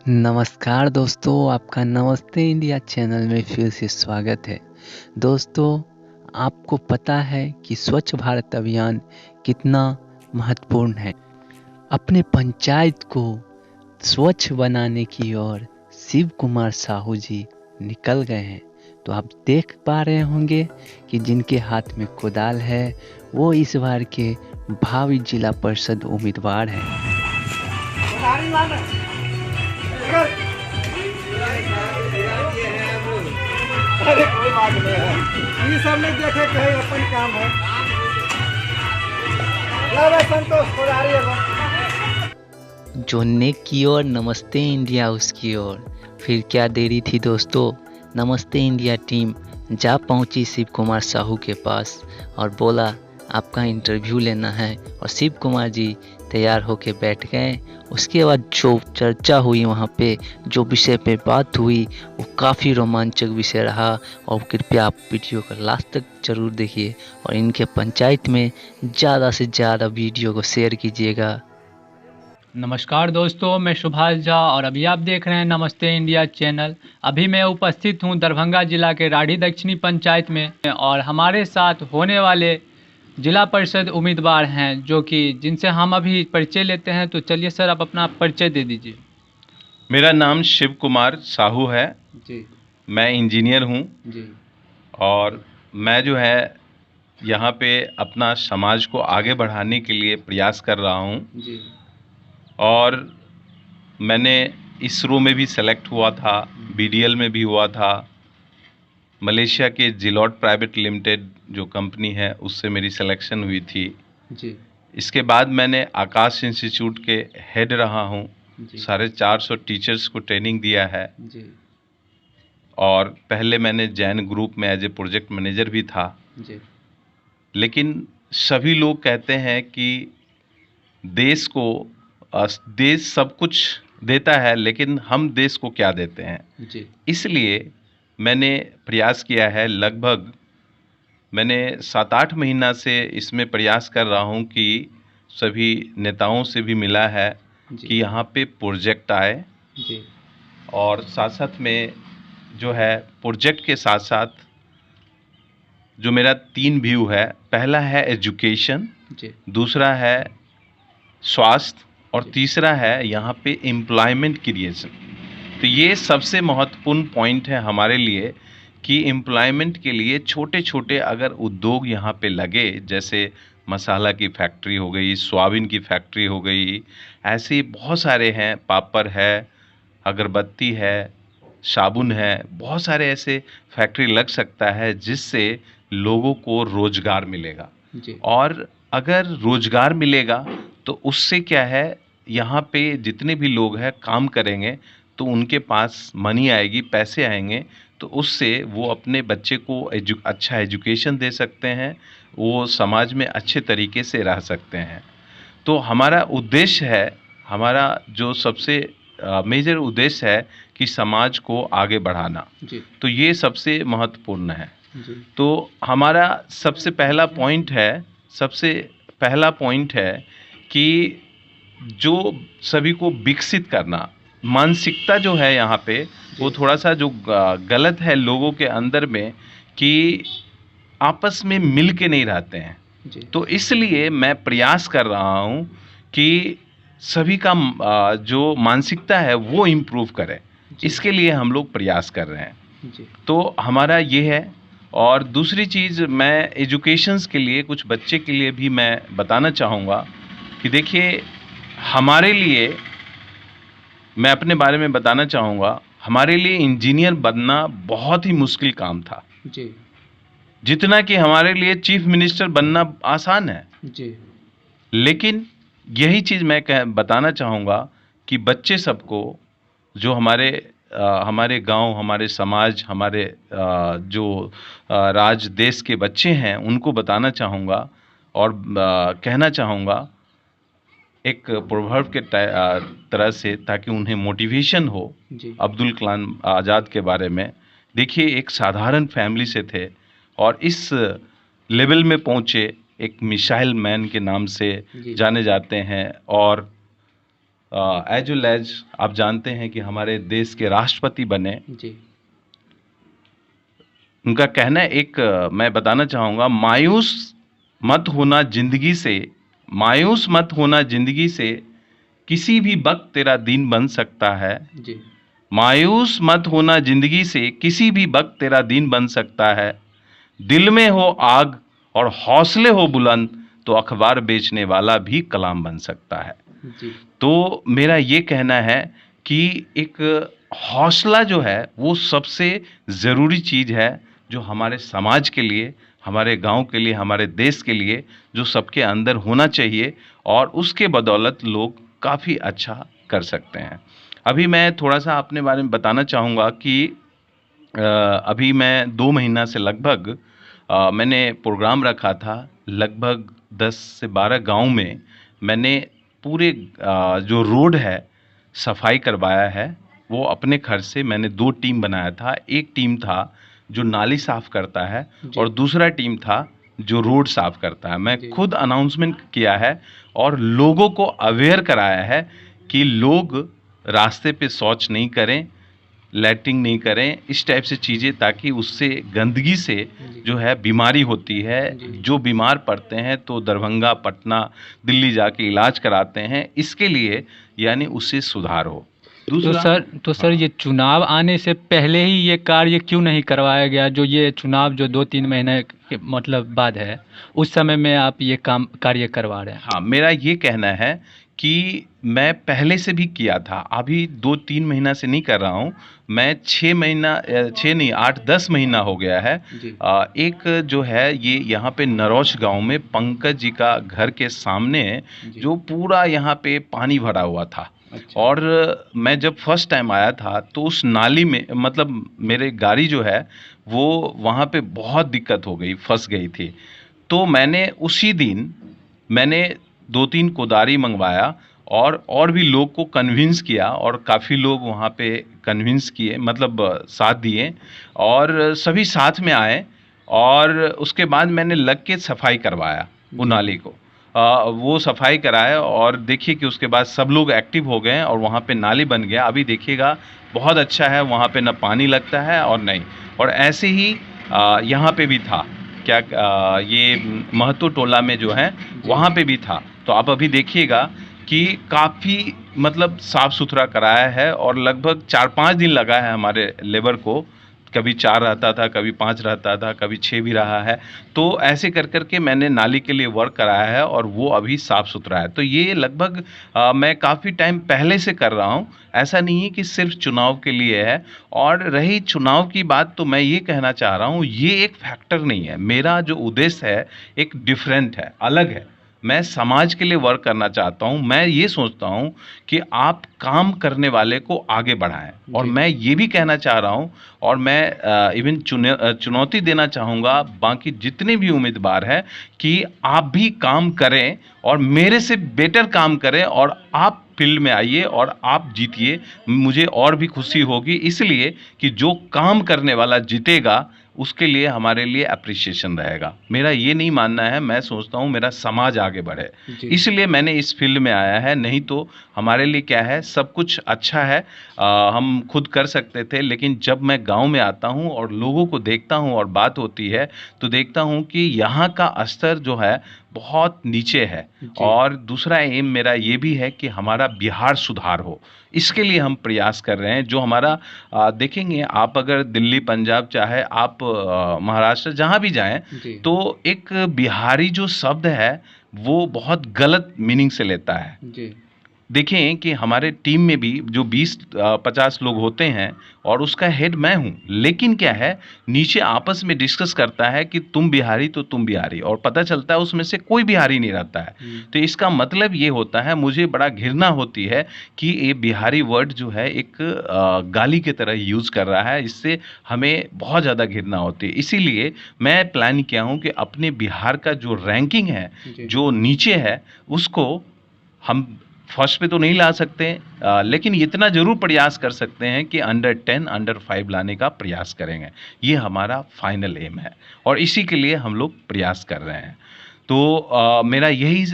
नमस्कार दोस्तों, आपका नमस्ते इंडिया चैनल में फिर से स्वागत है। दोस्तों, आपको पता है कि स्वच्छ भारत अभियान कितना महत्वपूर्ण है। अपने पंचायत को स्वच्छ बनाने की ओर शिव कुमार साहू जी निकल गए हैं। तो आप देख पा रहे होंगे कि जिनके हाथ में कुदाल है वो इस बार के भावी जिला परिषद उम्मीदवार हैं। अरे कोई बात नहीं है, ये सब नहीं देखे कहे अपन काम है। ला संतोष पुजारी है जो नेक की ओर नमस्ते इंडिया उसकी ओर। फिर क्या देरी थी दोस्तों, नमस्ते इंडिया टीम जा पहुंची शिव कुमार साहू के पास और बोला आपका इंटरव्यू लेना है, और शिव कुमार जी तैयार होके बैठ गए। उसके बाद जो चर्चा हुई वहाँ पे, जो विषय पे बात हुई, वो काफ़ी रोमांचक विषय रहा। और कृपया आप वीडियो को लास्ट तक जरूर देखिए और इनके पंचायत में ज़्यादा से ज़्यादा वीडियो को शेयर कीजिएगा। नमस्कार दोस्तों, मैं सुभाष झा और अभी आप देख रहे हैं नमस्ते इंडिया चैनल। अभी मैं उपस्थित हूं दरभंगा जिला के राढ़ी दक्षिणी पंचायत में, और हमारे साथ होने वाले जिला परिषद उम्मीदवार हैं जो कि जिनसे हम अभी परिचय लेते हैं। तो चलिए सर, आप अपना परिचय दे दीजिए। मेरा नाम शिव कुमार साहू है जी मैं इंजीनियर हूँ जी और मैं जो है यहाँ पे अपना समाज को आगे बढ़ाने के लिए प्रयास कर रहा हूँ। जी और मैंने इसरो में भी सेलेक्ट हुआ था, बीडीएल में भी हुआ था, मलेशिया के जिलॉट प्राइवेट लिमिटेड जो कंपनी है उससे मेरी सिलेक्शन हुई थी। जी इसके बाद मैंने आकाश इंस्टीट्यूट के हेड रहा हूँ, जी 450 टीचर्स को ट्रेनिंग दिया है। जी और पहले मैंने जैन ग्रुप में एज ए प्रोजेक्ट मैनेजर भी था। जी लेकिन सभी लोग कहते हैं कि देश को देश सब कुछ देता है, लेकिन हम देश को क्या देते हैं। जी इसलिए मैंने प्रयास किया है, लगभग मैंने 7-8 महीना से इसमें प्रयास कर रहा हूँ कि सभी नेताओं से भी मिला है कि यहाँ पे प्रोजेक्ट आए। जी और साथ साथ में जो है प्रोजेक्ट के साथ साथ जो मेरा 3 व्यू है, पहला है एजुकेशन, जी दूसरा है स्वास्थ्य और तीसरा है यहाँ पे एम्प्लॉयमेंट क्रिएशन। तो ये सबसे महत्वपूर्ण पॉइंट है हमारे लिए कि एम्प्लॉयमेंट के लिए छोटे छोटे अगर उद्योग यहाँ पे लगे, जैसे मसाला की फैक्ट्री हो गई, सोयाबीन की फैक्ट्री हो गई, ऐसे ही बहुत सारे हैं, पापड़ है, अगरबत्ती है, साबुन है, बहुत सारे ऐसे फैक्ट्री लग सकता है जिससे लोगों को रोजगार मिलेगा। जी और अगर रोजगार मिलेगा तो उससे क्या है, यहाँ पे जितने भी लोग हैं काम करेंगे तो उनके पास मनी आएगी, पैसे आएंगे, तो उससे वो अपने बच्चे को अच्छा एजुकेशन दे सकते हैं, वो समाज में अच्छे तरीके से रह सकते हैं। तो हमारा उद्देश्य है, हमारा जो सबसे मेजर उद्देश्य है कि समाज को आगे बढ़ाना। जी तो ये सबसे महत्वपूर्ण है। जी तो हमारा सबसे पहला पॉइंट है कि जो सभी को विकसित करना। मानसिकता जो है यहाँ पे वो थोड़ा सा जो गलत है लोगों के अंदर में, कि आपस में मिल के नहीं रहते हैं। जी तो इसलिए मैं प्रयास कर रहा हूँ कि सभी का जो मानसिकता है वो इम्प्रूव करें। इसके लिए हम लोग प्रयास कर रहे हैं। जी तो हमारा ये है। और दूसरी चीज़, मैं एजुकेशंस के लिए कुछ बच्चे के लिए भी मैं बताना चाहूँगा कि देखिए, हमारे लिए, मैं अपने बारे में बताना चाहूँगा, हमारे लिए इंजीनियर बनना बहुत ही मुश्किल काम था, जी जितना कि हमारे लिए चीफ मिनिस्टर बनना आसान है। जी लेकिन यही चीज़ मैं बताना चाहूँगा कि बच्चे सबको, जो हमारे गांव, हमारे समाज, हमारे जो देश के बच्चे हैं, उनको बताना चाहूँगा और कहना चाहूँगा एक प्रोवर्ब के तरह से, ताकि उन्हें मोटिवेशन हो। जी अब्दुल कलाम आज़ाद के बारे में देखिए, एक साधारण फैमिली से थे और इस लेवल में पहुँचे, एक मिसाइल मैन के नाम से जी जाने जाते हैं। और एज वेल एज आप जानते हैं कि हमारे देश के राष्ट्रपति बने। जी उनका कहना है, मैं बताना चाहूँगा, मायूस मत होना जिंदगी से, मायूस मत होना जिंदगी से, किसी भी वक्त तेरा दिन बन सकता है। जी मायूस मत होना जिंदगी से, किसी भी वक्त तेरा दिन बन सकता है। दिल में हो आग और हौसले हो बुलंद, तो अखबार बेचने वाला भी कलाम बन सकता है। जी तो मेरा ये कहना है कि एक हौसला जो है वो सबसे ज़रूरी चीज़ है, जो हमारे समाज के लिए, हमारे गांव के लिए, हमारे देश के लिए, जो सबके अंदर होना चाहिए, और उसके बदौलत लोग काफ़ी अच्छा कर सकते हैं। अभी मैं थोड़ा सा अपने बारे में बताना चाहूँगा कि अभी मैं 2 महीना से लगभग मैंने प्रोग्राम रखा था। लगभग 10 से 12 गांव में मैंने पूरे जो रोड है सफाई करवाया है। वो अपने खर्च से मैंने 2 टीम बनाया था। एक टीम था जो नाली साफ करता है जी। और दूसरा टीम था जो रोड साफ करता है। मैं जी। खुद अनाउंसमेंट किया है और लोगों को अवेयर कराया है कि लोग रास्ते पे शौच नहीं करें, लैट्रिन नहीं करें, इस टाइप से चीज़ें, ताकि उससे गंदगी से जी। जो है बीमारी होती है। जी। जो बीमार पड़ते हैं तो दरभंगा, पटना, दिल्ली जाके इलाज कराते हैं। इसके लिए यानी उससे सुधार हो। तो सर ये चुनाव आने से पहले ही ये कार्य क्यों नहीं करवाया गया? जो ये चुनाव जो 2-3 महीने के मतलब बाद है, उस समय में आप ये कार्य करवा रहे हैं? हाँ, मेरा ये कहना है कि मैं पहले से भी किया था, अभी 2-3 महीना से नहीं कर रहा हूँ। मैं 6 महीना 6 नहीं 8-10 महीना हो गया है। जी। एक जो है ये यहाँ पे नरौश गांव में पंकज जी का घर के सामने जी। जो पूरा यहाँ पे पानी भरा हुआ था। अच्छा। और मैं जब फर्स्ट टाइम आया था तो उस नाली में, मतलब मेरे गाड़ी जो है वो वहाँ पे बहुत दिक्कत हो गई, फंस गई थी। तो मैंने उसी दिन मैंने 2-3 कोदारी मंगवाया और भी लोग को कन्विंस किया, और काफ़ी लोग वहाँ पे कन्विंस किए, मतलब साथ दिए, और सभी साथ में आए, और उसके बाद मैंने लग के सफाई करवाया वो जी। नाली को। वो सफाई कराया, और देखिए कि उसके बाद सब लोग एक्टिव हो गए और वहाँ पे नाली बन गया। अभी देखिएगा बहुत अच्छा है, वहाँ पे ना पानी लगता है और नहीं। और ऐसे ही यहाँ पे भी था, क्या ये महतो टोला में जो है वहाँ पे भी था। तो आप अभी देखिएगा कि काफ़ी मतलब साफ़ सुथरा कराया है, और लगभग 4-5 दिन लगा है हमारे लेबर को। कभी 4 रहता था, कभी 5 रहता था, कभी 6 भी रहा है। तो ऐसे कर कर के मैंने नाली के लिए वर्क कराया है, और वो अभी साफ़ सुथरा है। तो ये लगभग मैं काफ़ी टाइम पहले से कर रहा हूँ। ऐसा नहीं है कि सिर्फ चुनाव के लिए है। और रही चुनाव की बात, तो मैं ये कहना चाह रहा हूँ, ये एक फैक्टर नहीं है। मेरा जो उद्देश्य है एक डिफरेंट है, अलग है। मैं समाज के लिए वर्क करना चाहता हूँ। मैं ये सोचता हूँ कि आप काम करने वाले को आगे बढ़ाएं। और जी। मैं ये भी कहना चाह रहा हूँ, और मैं इवन चुनौती देना चाहूँगा बाकी जितने भी उम्मीदवार हैं, कि आप भी काम करें और मेरे से बेटर काम करें, और आप फील्ड में आइए और आप जीतिए। मुझे और भी खुशी होगी, इसलिए कि जो काम करने वाला जीतेगा उसके लिए हमारे लिए अप्रिसिएशन रहेगा। मेरा ये नहीं मानना है, मैं सोचता हूँ मेरा समाज आगे बढ़े, जी। इसलिए मैंने इस फील्ड में आया है। नहीं तो हमारे लिए क्या है, सब कुछ अच्छा है, हम खुद कर सकते थे। लेकिन जब मैं गांव में आता हूँ और लोगों को देखता हूँ और बात होती है, तो देखता हूँ कि यहाँ का स्तर जो है बहुत नीचे है। जी। और दूसरा एम मेरा ये भी है कि हमारा बिहार सुधार हो, इसके लिए हम प्रयास कर रहे हैं। जो हमारा देखेंगे आप, अगर दिल्ली, पंजाब, चाहे आप महाराष्ट्र, जहाँ भी जाएं, जी। तो एक बिहारी जो शब्द है वो बहुत गलत मीनिंग से लेता है। जी। देखें कि हमारे टीम में भी जो 20-50 लोग होते हैं, और उसका हेड मैं हूं, लेकिन क्या है, नीचे आपस में डिस्कस करता है कि तुम बिहारी तो तुम बिहारी, और पता चलता है उसमें से कोई बिहारी नहीं रहता है। तो इसका मतलब ये होता है, मुझे बड़ा घृणा होती है कि ये बिहारी वर्ड जो है एक गाली की तरह यूज़ कर रहा है। इससे हमें बहुत ज़्यादा घृणा होती है। इसीलिए मैं प्लान किया हूँ कि अपने बिहार का जो रैंकिंग है, जी। जो नीचे है, उसको हम फर्स्ट पे तो नहीं ला सकते, लेकिन इतना जरूर प्रयास कर सकते हैं कि अंडर 10, अंडर 5 लाने का प्रयास करेंगे। ये हमारा फाइनल एम है, और इसी के लिए हम लोग प्रयास कर रहे हैं। तो मेरा यही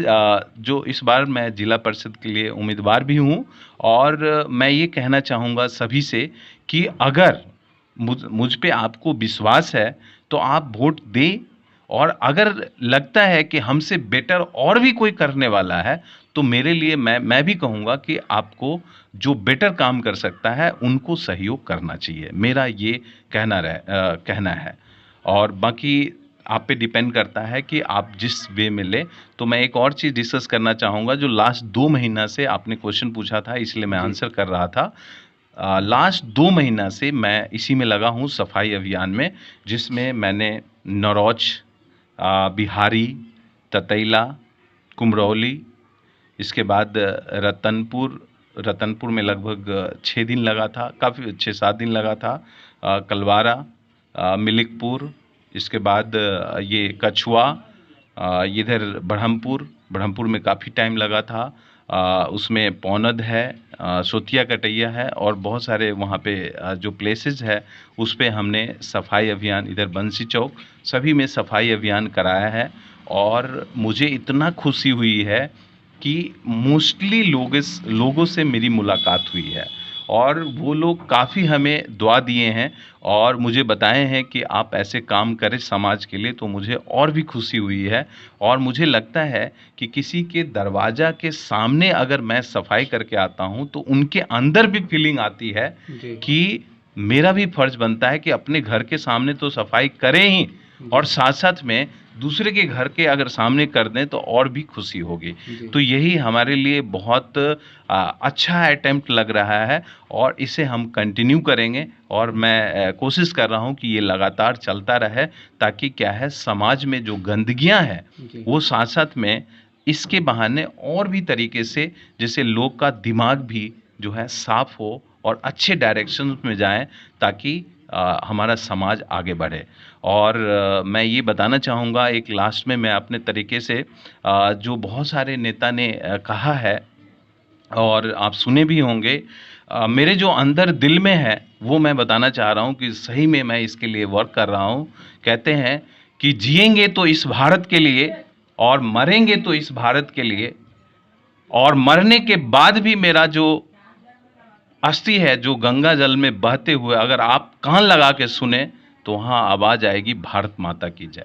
जो इस बार मैं जिला परिषद के लिए उम्मीदवार भी हूँ, और मैं ये कहना चाहूँगा सभी से कि अगर मुझ पे आपको विश्वास है तो आप वोट दें, और अगर लगता है कि हमसे बेटर और भी कोई करने वाला है तो मेरे लिए मैं भी कहूँगा कि आपको जो बेटर काम कर सकता है उनको सहयोग करना चाहिए। मेरा ये कहना है, और बाकी आप पे डिपेंड करता है कि आप जिस वे में ले। तो मैं एक और चीज़ डिस्कस करना चाहूँगा, जो लास्ट 2 महीना से आपने क्वेश्चन पूछा था इसलिए मैं आंसर कर रहा था। लास्ट 2 महीना से मैं इसी में लगा हूँ, सफाई अभियान में, जिसमें मैंने नौरोज, बिहारी, ततैला, कुमरौली, इसके बाद रतनपुर में लगभग 6 दिन लगा था, काफ़ी 6-7 दिन लगा था, कलवारा, मिलिकपुर, इसके बाद ये कछुआ, इधर ब्रह्मपुर में काफ़ी टाइम लगा था, उसमें पौनद है, सोतिया कटैया है, और बहुत सारे वहाँ पे जो प्लेसेस है उस पे हमने सफाई अभियान, इधर बंसी चौक, सभी में सफाई अभियान कराया है। और मुझे इतना खुशी हुई है कि मोस्टली लोगों से मेरी मुलाकात हुई है, और वो लोग काफ़ी हमें दुआ दिए हैं और मुझे बताए हैं कि आप ऐसे काम करें समाज के लिए, तो मुझे और भी खुशी हुई है। और मुझे लगता है कि किसी के दरवाज़ा के सामने अगर मैं सफाई करके आता हूँ तो उनके अंदर भी फीलिंग आती है कि मेरा भी फर्ज बनता है कि अपने घर के सामने तो सफाई करें ही, और साथ साथ में दूसरे के घर के अगर सामने कर दें तो और भी खुशी होगी। तो यही हमारे लिए बहुत अच्छा अटेम्प्ट लग रहा है, और इसे हम कंटिन्यू करेंगे, और मैं कोशिश कर रहा हूं कि ये लगातार चलता रहे, ताकि क्या है, समाज में जो गंदगियां हैं वो साथ साथ में इसके बहाने और भी तरीके से, जैसे लोग का दिमाग भी जो है साफ हो और अच्छे डायरेक्शन में जाएं, ताकि हमारा समाज आगे बढ़े। और मैं ये बताना चाहूँगा, एक लास्ट में मैं अपने तरीके से जो बहुत सारे नेता ने कहा है और आप सुने भी होंगे, मेरे जो अंदर दिल में है वो मैं बताना चाह रहा हूँ कि सही में मैं इसके लिए वर्क कर रहा हूँ। कहते हैं कि जिएंगे तो इस भारत के लिए और मरेंगे तो इस भारत के लिए, और मरने के बाद भी मेरा जो अस्थि है जो गंगा जल में बहते हुए अगर आप कान लगा के सुने तो वहाँ आवाज़ आएगी, भारत माता की जय।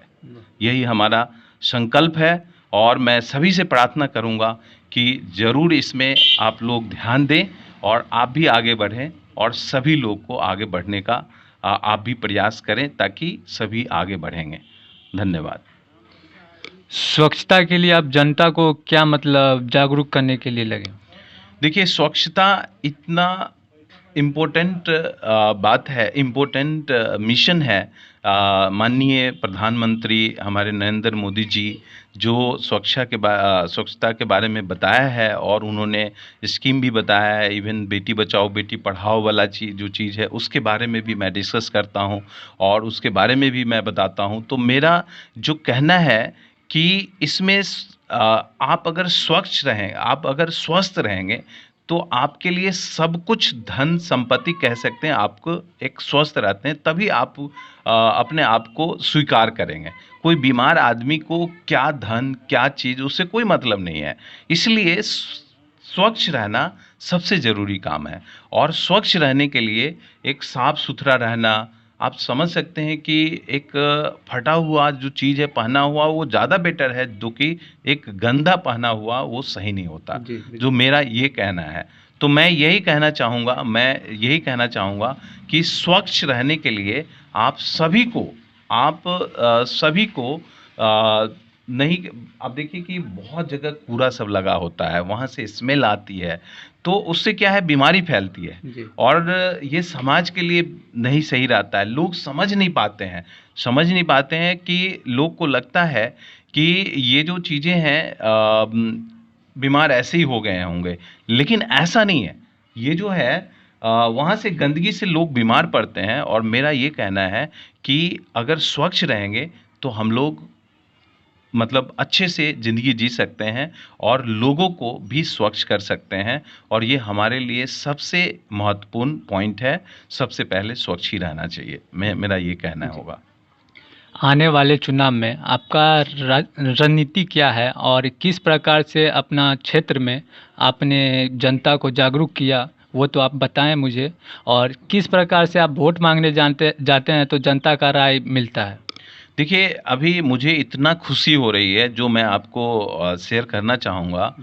यही हमारा संकल्प है, और मैं सभी से प्रार्थना करूँगा कि ज़रूर इसमें आप लोग ध्यान दें और आप भी आगे बढ़ें, और सभी लोग को आगे बढ़ने का आप भी प्रयास करें, ताकि सभी आगे बढ़ेंगे। धन्यवाद। स्वच्छता के लिए आप जनता को क्या मतलब जागरूक करने के लिए लगे? देखिए, स्वच्छता इतना इम्पोर्टेंट बात है, इम्पोर्टेंट मिशन है। माननीय प्रधानमंत्री हमारे नरेंद्र मोदी जी जो स्वच्छता के बारे में बताया है, और उन्होंने स्कीम भी बताया है, इवन बेटी बचाओ बेटी पढ़ाओ वाला जो चीज़ है उसके बारे में भी मैं डिस्कस करता हूँ और उसके बारे में भी मैं बताता हूँ। तो मेरा जो कहना है कि इसमें आप अगर स्वच्छ रहें, आप अगर स्वस्थ रहेंगे तो आपके लिए सब कुछ धन संपत्ति कह सकते हैं। आपको एक स्वस्थ रहते हैं तभी आप अपने आप को स्वीकार करेंगे। कोई बीमार आदमी को क्या धन क्या चीज़ उससे कोई मतलब नहीं है। इसलिए स्वच्छ रहना सबसे ज़रूरी काम है, और स्वच्छ रहने के लिए एक साफ सुथरा रहना, आप समझ सकते हैं कि एक फटा हुआ जो चीज़ है पहना हुआ वो ज़्यादा बेटर है, जो कि एक गंदा पहना हुआ वो सही नहीं होता। जो मेरा ये कहना है, तो मैं यही कहना चाहूँगा कि स्वच्छ रहने के लिए आप सभी को नहीं, आप देखिए कि बहुत जगह कूड़ा सब लगा होता है, वहाँ से स्मेल आती है, तो उससे क्या है, बीमारी फैलती है और ये समाज के लिए नहीं सही रहता है। लोग समझ नहीं पाते हैं कि लोग को लगता है कि ये जो चीज़ें हैं बीमार ऐसे ही हो गए होंगे, लेकिन ऐसा नहीं है। ये जो है वहाँ से गंदगी से लोग बीमार पड़ते हैं, और मेरा ये कहना है कि अगर स्वच्छ रहेंगे तो हम लोग मतलब अच्छे से ज़िंदगी जी सकते हैं और लोगों को भी स्वच्छ कर सकते हैं, और ये हमारे लिए सबसे महत्वपूर्ण पॉइंट है। सबसे पहले स्वच्छ ही रहना चाहिए, मेरा ये कहना होगा। आने वाले चुनाव में आपका रणनीति क्या है और किस प्रकार से अपना क्षेत्र में आपने जनता को जागरूक किया, वो तो आप बताएं मुझे। और किस प्रकार से आप वोट मांगने जाते हैं तो जनता का राय मिलता है। देखिए, अभी मुझे इतना खुशी हो रही है जो मैं आपको शेयर करना चाहूँगा।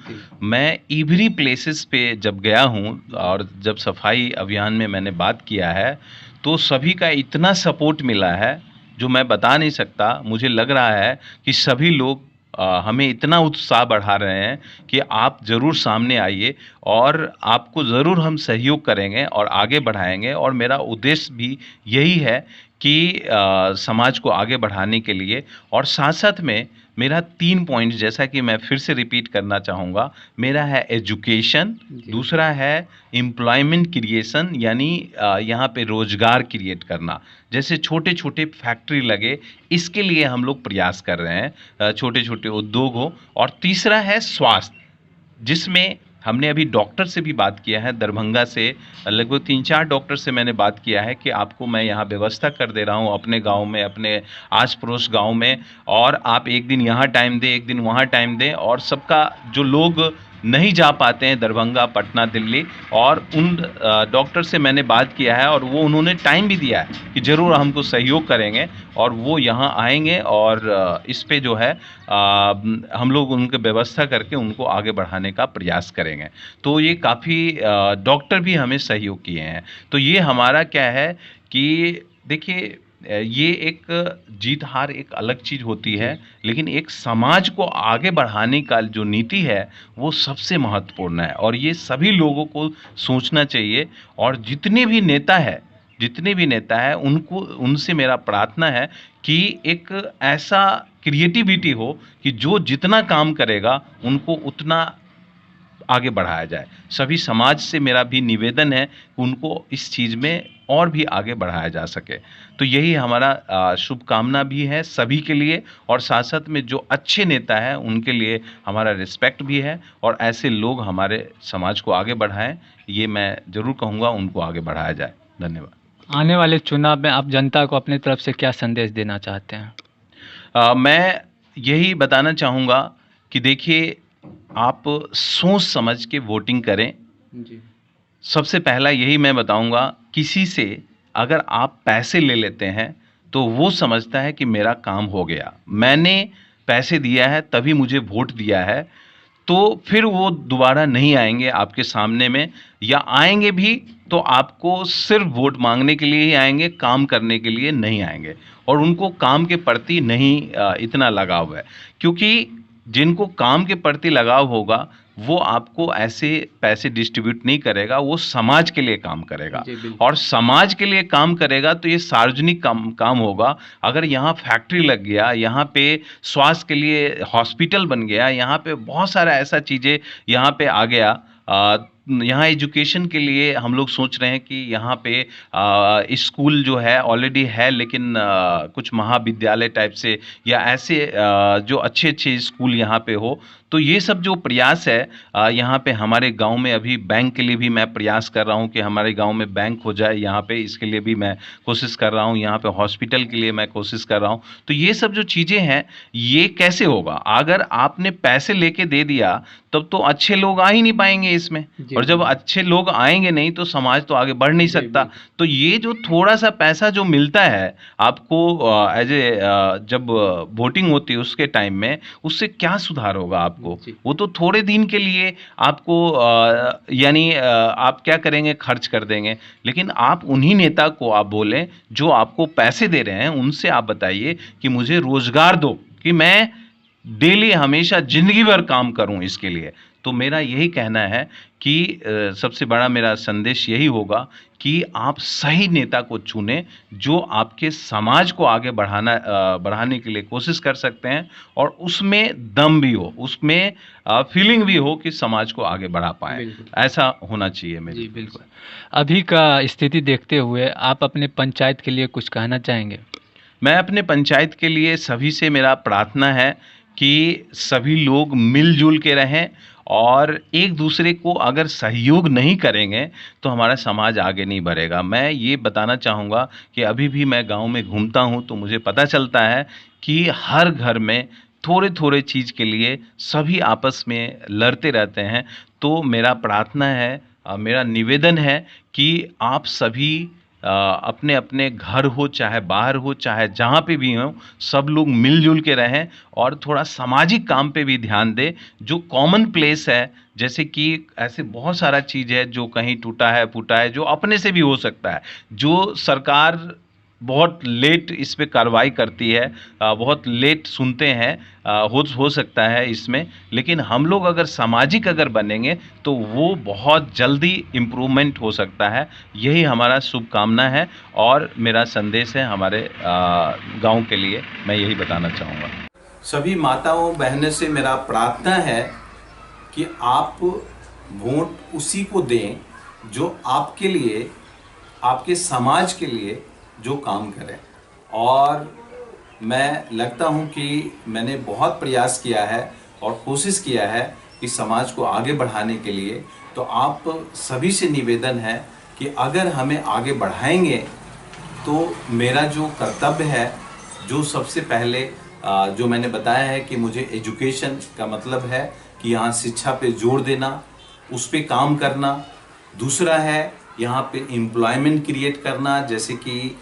मैं एवरी प्लेसेस पे जब गया हूँ और जब सफाई अभियान में मैंने बात किया है, तो सभी का इतना सपोर्ट मिला है जो मैं बता नहीं सकता। मुझे लग रहा है कि सभी लोग हमें इतना उत्साह बढ़ा रहे हैं कि आप ज़रूर सामने आइए और आपको ज़रूर हम सहयोग करेंगे और आगे बढ़ाएंगे। और मेरा उद्देश्य भी यही है कि समाज को आगे बढ़ाने के लिए। और साथ-साथ में मेरा 3 पॉइंट, जैसा कि मैं फिर से रिपीट करना चाहूँगा। मेरा है एजुकेशन, दूसरा है एम्प्लॉयमेंट क्रिएशन, यानी यहाँ पे रोज़गार क्रिएट करना। जैसे छोटे-छोटे फैक्ट्री लगे, इसके लिए हम लोग प्रयास कर रहे हैं, छोटे-छोटे उद्योग हो। और तीसरा है स्वास्थ्य, जिसमें हमने अभी डॉक्टर से भी बात किया है। दरभंगा से लगभग 3-4 डॉक्टर से मैंने बात किया है कि आपको मैं यहाँ व्यवस्था कर दे रहा हूँ अपने गांव में, अपने आस पड़ोस गांव में, और आप एक दिन यहाँ टाइम दें, एक दिन वहाँ टाइम दें। और सबका जो लोग नहीं जा पाते हैं दरभंगा, पटना, दिल्ली, और उन डॉक्टर से मैंने बात किया है और वो उन्होंने टाइम भी दिया है कि ज़रूर हमको सहयोग करेंगे और वो यहाँ आएंगे। और इस पे जो है हम लोग उनकी व्यवस्था करके उनको आगे बढ़ाने का प्रयास करेंगे। तो ये काफ़ी डॉक्टर भी हमें सहयोग किए हैं। तो ये हमारा क्या है कि देखिए, ये एक जीत हार एक अलग चीज़ होती है, लेकिन एक समाज को आगे बढ़ाने का जो नीति है वो सबसे महत्वपूर्ण है और ये सभी लोगों को सोचना चाहिए। और जितने भी नेता है उनको, उनसे मेरा प्रार्थना है कि एक ऐसा क्रिएटिविटी हो कि जो जितना काम करेगा उनको उतना आगे बढ़ाया जाए। सभी समाज से मेरा भी निवेदन है कि उनको इस चीज़ में और भी आगे बढ़ाया जा सके। तो यही हमारा शुभकामना भी है सभी के लिए। और साथ साथ में जो अच्छे नेता हैं उनके लिए हमारा रिस्पेक्ट भी है, और ऐसे लोग हमारे समाज को आगे बढ़ाएं, ये मैं ज़रूर कहूँगा, उनको आगे बढ़ाया जाए। धन्यवाद। आने वाले चुनाव में आप जनता को अपनी तरफ से क्या संदेश देना चाहते हैं? मैं यही बताना चाहूँगा कि देखिए, आप सोच समझ के वोटिंग करें। सबसे पहला यही मैं बताऊंगा, किसी से अगर आप पैसे ले लेते हैं तो वो समझता है कि मेरा काम हो गया, मैंने पैसे दिया है तभी मुझे वोट दिया है, तो फिर वो दोबारा नहीं आएंगे आपके सामने में, या आएंगे भी तो आपको सिर्फ वोट मांगने के लिए ही आएंगे, काम करने के लिए नहीं आएंगे। और उनको काम के प्रति नहीं इतना लगाव है, क्योंकि जिनको काम के प्रति लगाव होगा वो आपको ऐसे पैसे डिस्ट्रीब्यूट नहीं करेगा, वो समाज के लिए काम करेगा। और समाज के लिए काम करेगा तो ये सार्वजनिक काम होगा। अगर यहाँ फैक्ट्री लग गया, यहाँ पे स्वास्थ्य के लिए हॉस्पिटल बन गया, यहाँ पे बहुत सारा ऐसा चीज़ें यहाँ पे आ गया, यहाँ एजुकेशन के लिए हम लोग सोच रहे हैं कि यहाँ पे स्कूल जो है ऑलरेडी है, लेकिन कुछ महाविद्यालय टाइप से या ऐसे जो अच्छे अच्छे स्कूल यहाँ पे हो। तो ये सब जो प्रयास है, यहाँ पे हमारे गांव में अभी बैंक के लिए भी मैं प्रयास कर रहा हूँ कि हमारे गांव में बैंक हो जाए यहाँ पे, इसके लिए भी मैं कोशिश कर रहा हूँ। यहाँ पे हॉस्पिटल के लिए मैं कोशिश कर रहा हूँ। तो ये सब जो चीज़ें हैं, ये कैसे होगा? अगर आपने पैसे लेके दे दिया तब तो अच्छे लोग आ ही नहीं पाएंगे इसमें, और जब अच्छे लोग आएंगे नहीं तो समाज तो आगे बढ़ नहीं सकता। तो ये जो थोड़ा सा पैसा जो मिलता है आपको एज ए जब वोटिंग होती है उसके टाइम में, उससे क्या सुधार होगा आपको? वो तो थोड़े दिन के लिए आपको यानी आप क्या करेंगे, खर्च कर देंगे। लेकिन आप उन्हीं नेता को आप बोलें जो आपको पैसे दे रहे हैं, उनसे आप बताइए कि मुझे रोजगार दो, कि मैं डेली हमेशा जिंदगी भर काम करूं इसके लिए। तो मेरा यही कहना है कि सबसे बड़ा मेरा संदेश यही होगा कि आप सही नेता को चुनें जो आपके समाज को आगे बढ़ाने के लिए कोशिश कर सकते हैं, और उसमें दम भी हो, उसमें फीलिंग भी हो कि समाज को आगे बढ़ा पाए। ऐसा होना चाहिए मेरी। जी बिल्कुल। अभी का स्थिति देखते हुए आप अपने पंचायत के लिए कुछ कहना चाहेंगे? मैं अपने पंचायत के लिए सभी से मेरा प्रार्थना है कि सभी लोग मिलजुल के रहें और एक दूसरे को अगर सहयोग नहीं करेंगे तो हमारा समाज आगे नहीं बढ़ेगा। मैं ये बताना चाहूँगा कि अभी भी मैं गांव में घूमता हूँ तो मुझे पता चलता है कि हर घर में थोड़े थोड़े चीज़ के लिए सभी आपस में लड़ते रहते हैं। तो मेरा प्रार्थना है, मेरा निवेदन है कि आप सभी अपने अपने घर हो चाहे बाहर हो चाहे जहाँ पे भी हो, सब लोग मिलजुल के रहें और थोड़ा सामाजिक काम पे भी ध्यान दें। जो कॉमन प्लेस है, जैसे कि ऐसे बहुत सारा चीज़ है जो कहीं टूटा है फूटा है, जो अपने से भी हो सकता है, जो सरकार बहुत लेट इस पे कार्रवाई करती है, बहुत लेट सुनते हैं, हो सकता है इसमें, लेकिन हम लोग अगर सामाजिक अगर बनेंगे तो वो बहुत जल्दी इम्प्रूवमेंट हो सकता है। यही हमारा शुभकामना है और मेरा संदेश है हमारे गांव के लिए, मैं यही बताना चाहूँगा। सभी माताओं बहनों से मेरा प्रार्थना है कि आप वोट उसी को दें जो आपके लिए, आपके समाज के लिए जो काम करें। और मैं लगता हूं कि मैंने बहुत प्रयास किया है और कोशिश किया है कि समाज को आगे बढ़ाने के लिए। तो आप सभी से निवेदन है कि अगर हमें आगे बढ़ाएंगे तो मेरा जो कर्तव्य है, जो सबसे पहले जो मैंने बताया है कि मुझे एजुकेशन का मतलब है कि यहाँ शिक्षा पे जोर देना, उस पे काम करना। दूसरा है यहाँ पे एम्प्लॉयमेंट क्रिएट करना, जैसे कि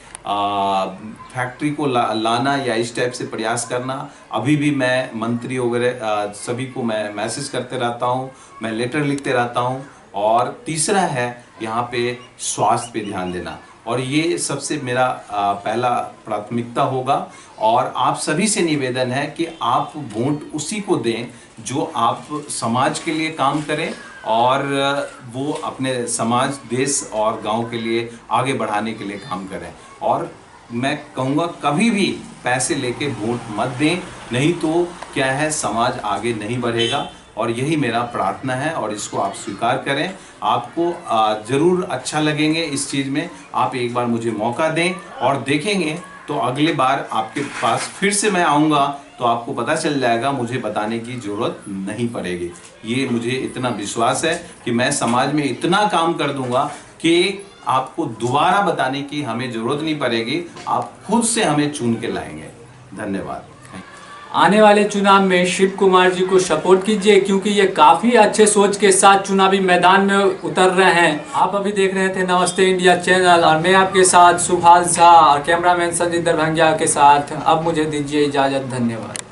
फैक्ट्री को लाना या इस टाइप से प्रयास करना। अभी भी मैं मंत्री वगैरह सभी को मैं मैसेज करते रहता हूँ, मैं लेटर लिखते रहता हूँ। और तीसरा है यहाँ पे स्वास्थ्य पे ध्यान देना, और ये सबसे मेरा पहला प्राथमिकता होगा। और आप सभी से निवेदन है कि आप वोट उसी को दें जो आप समाज के लिए काम करें और वो अपने समाज, देश और गांव के लिए आगे बढ़ाने के लिए काम करें। और मैं कहूँगा कभी भी पैसे लेके वोट मत दें, नहीं तो क्या है, समाज आगे नहीं बढ़ेगा। और यही मेरा प्रार्थना है और इसको आप स्वीकार करें। आपको ज़रूर अच्छा लगेंगे इस चीज़ में। आप एक बार मुझे मौका दें और देखेंगे तो अगले बार आपके पास फिर से मैं आऊँगा तो आपको पता चल जाएगा, मुझे बताने की ज़रूरत नहीं पड़ेगी। ये मुझे इतना विश्वास है कि मैं समाज में इतना काम कर दूंगा कि आपको दोबारा बताने की हमें ज़रूरत नहीं पड़ेगी, आप खुद से हमें चुन के लाएंगे। धन्यवाद। आने वाले चुनाव में शिव कुमार जी को सपोर्ट कीजिए, क्योंकि ये काफ़ी अच्छे सोच के साथ चुनावी मैदान में उतर रहे हैं। आप अभी देख रहे थे नमस्ते इंडिया चैनल और मैं आपके साथ सुभाष झा और कैमरामैन संजीव दरभंगिया के साथ। अब मुझे दीजिए इजाज़त। धन्यवाद।